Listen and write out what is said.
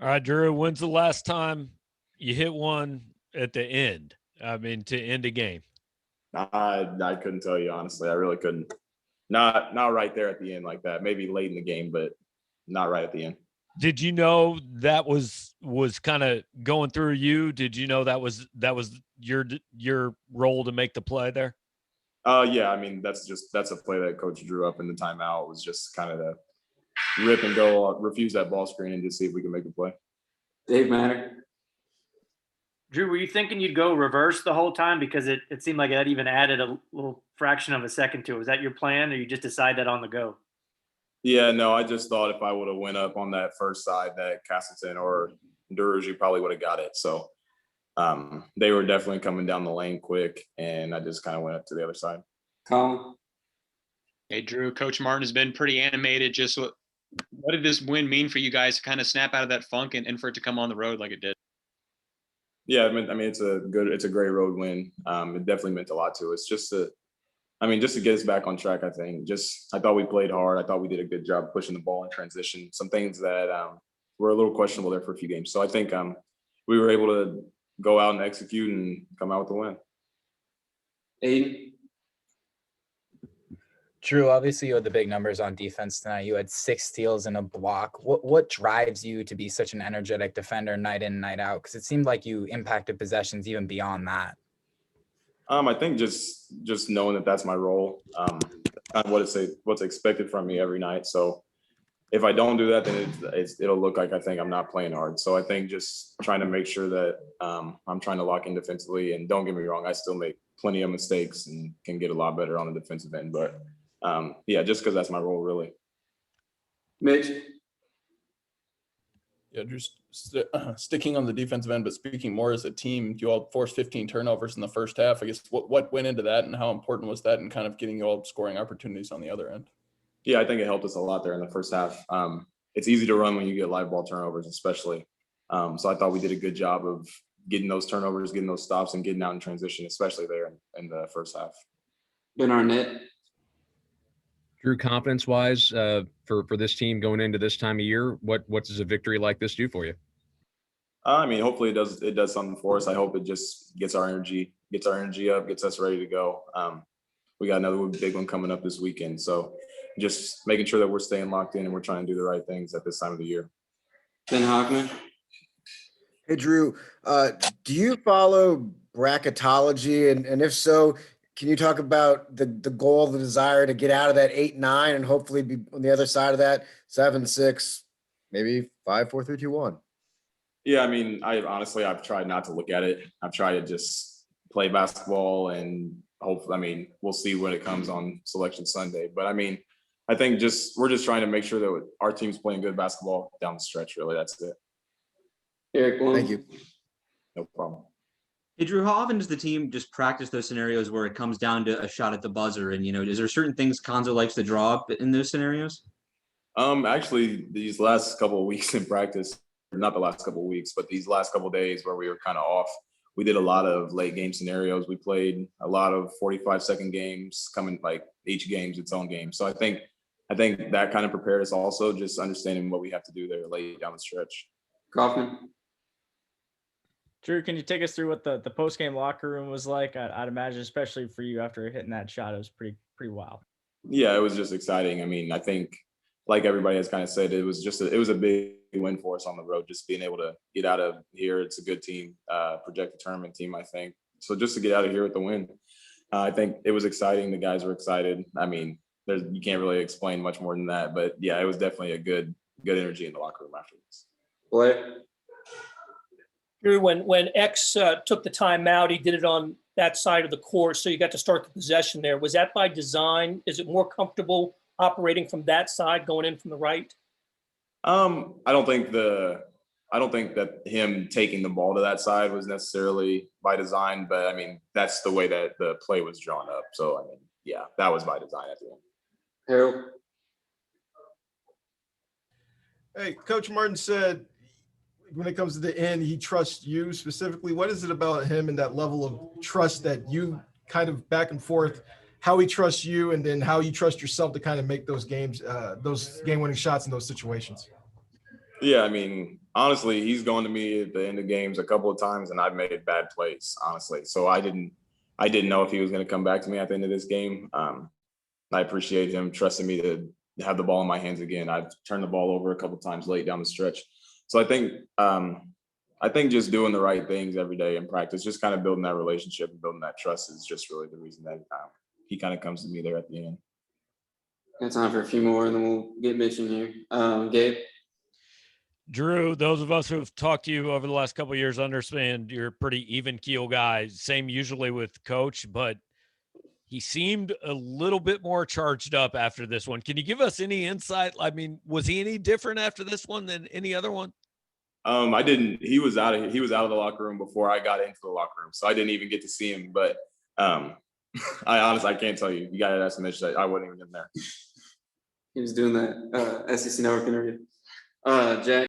All right, Drew, when's the last time you hit one at the end? I mean, to end a game. I couldn't tell you honestly. I really couldn't. Not right there at the end like that. Maybe late in the game, but not right at the end. Did you know that was kind of going through you? Did you know that was your role to make the play there? Yeah. I mean, that's a play that Coach drew up in the timeout. Was just kind of the rip and go, refuse that ball screen, and just see if we can make a play. Dave Manning. Drew, were you thinking you'd go reverse the whole time? Because it seemed like that even added a little fraction of a second to it. Was that your plan, or you just decide that on the go? Yeah, no, I just thought if I would have went up on that first side that Castleton or Dru probably would have got it. So they were definitely coming down the lane quick, and I just kind of went up to the other side. Colin. Hey, Drew, Coach Martin has been pretty animated. Just what did this win mean for you guys to kind of snap out of that funk and for it to come on the road like it did? Yeah, I mean, it's a great road win. It definitely meant a lot to us. Just to get us back on track. I think I thought we played hard. I thought we did a good job pushing the ball in transition. Some things that were a little questionable there for a few games. So I think we were able to go out and execute and come out with the win. Aiden. Drew, obviously you had the big numbers on defense tonight. You had 6 steals and a block. What drives you to be such an energetic defender night in, night out? Because it seemed like you impacted possessions even beyond that. I think just knowing that that's my role, kind of what's expected from me every night. So if I don't do that, then it'll look like I think I'm not playing hard. So I think just trying to make sure that I'm trying to lock in defensively. And don't get me wrong, I still make plenty of mistakes and can get a lot better on the defensive end. But yeah, just because that's my role, really. Mitch. Yeah, just sticking on the defensive end, but speaking more as a team, you all forced 15 turnovers in the first half. I guess what went into that and how important was that in kind of getting you all scoring opportunities on the other end? Yeah, I think it helped us a lot there in the first half. It's easy to run when you get live ball turnovers, especially. So I thought we did a good job of getting those turnovers, getting those stops, and getting out in transition, especially there in the first half. Ben Arnett. Drew, confidence-wise, for this team going into this time of year, what does a victory like this do for you? I mean, hopefully it does something for us. I hope it just gets our energy up, gets us ready to go. We got another big one coming up this weekend, so just making sure that we're staying locked in and we're trying to do the right things at this time of the year. Ben Hockman. Hey, Drew, do you follow bracketology? And if so, can you talk about the goal, the desire to get out of that 8-9 and hopefully be on the other side of that 7-6, maybe 5-4-3-2-1? Yeah, I mean, I've tried not to look at it. I've tried to just play basketball and hopefully, I mean, we'll see when it comes on Selection Sunday. But I mean, I think we're just trying to make sure that our team's playing good basketball down the stretch, really. That's it. Eric Bloom. Thank you. No problem. Hey, Drew, how often does the team just practice those scenarios where it comes down to a shot at the buzzer? And, is there certain things Konzo likes to draw up in those scenarios? Actually, these last couple of weeks in practice, not the last couple of weeks, but these last couple of days where we were kind of off, we did a lot of late game scenarios. We played a lot of 45-second games, coming like each game's its own game. So I think that kind of prepared us also, just understanding what we have to do there late down the stretch. Kaufman. Drew, can you take us through what the post-game locker room was like? I'd imagine, especially for you after hitting that shot, it was pretty wild. Yeah, it was just exciting. I mean, I think like everybody has kind of said, it was a big win for us on the road, just being able to get out of here. It's a good team, projected tournament team, I think. So just to get out of here with the win, I think it was exciting. The guys were excited. I mean, you can't really explain much more than that, but yeah, it was definitely a good energy in the locker room after this. Blake. Drew, when X took the timeout, he did it on that side of the court, so you got to start the possession there. Was that by design? Is it more comfortable operating from that side, going in from the right? I don't think that him taking the ball to that side was necessarily by design, but I mean, that's the way that the play was drawn up. So, I mean, yeah, that was by design at the end. Harold. Hey, Coach Martin said when it comes to the end, he trusts you specifically. What is it about him and that level of trust that you kind of back and forth, how he trusts you and then how you trust yourself to kind of make those games, those game-winning shots in those situations? Yeah, I mean, honestly, he's going to me at the end of games a couple of times, and I've made bad plays, honestly. So I didn't know if he was going to come back to me at the end of this game. I appreciate him trusting me to have the ball in my hands again. I've turned the ball over a couple of times late down the stretch. So I think just doing the right things every day in practice, just kind of building that relationship and building that trust is just really the reason that he kind of comes to me there at the end. Got time for a few more, and then we'll get Mitch in here. Gabe. Dru, those of us who have talked to you over the last couple of years understand you're a pretty even keel guy. Same usually with Coach, but he seemed a little bit more charged up after this one. Can you give us any insight? I mean, was he any different after this one than any other one? I didn't. He was out of the locker room before I got into the locker room, so I didn't even get to see him. But I honestly, I can't tell you. You got to ask Mitch. I wasn't even in there. He was doing that SEC Network interview. Jack.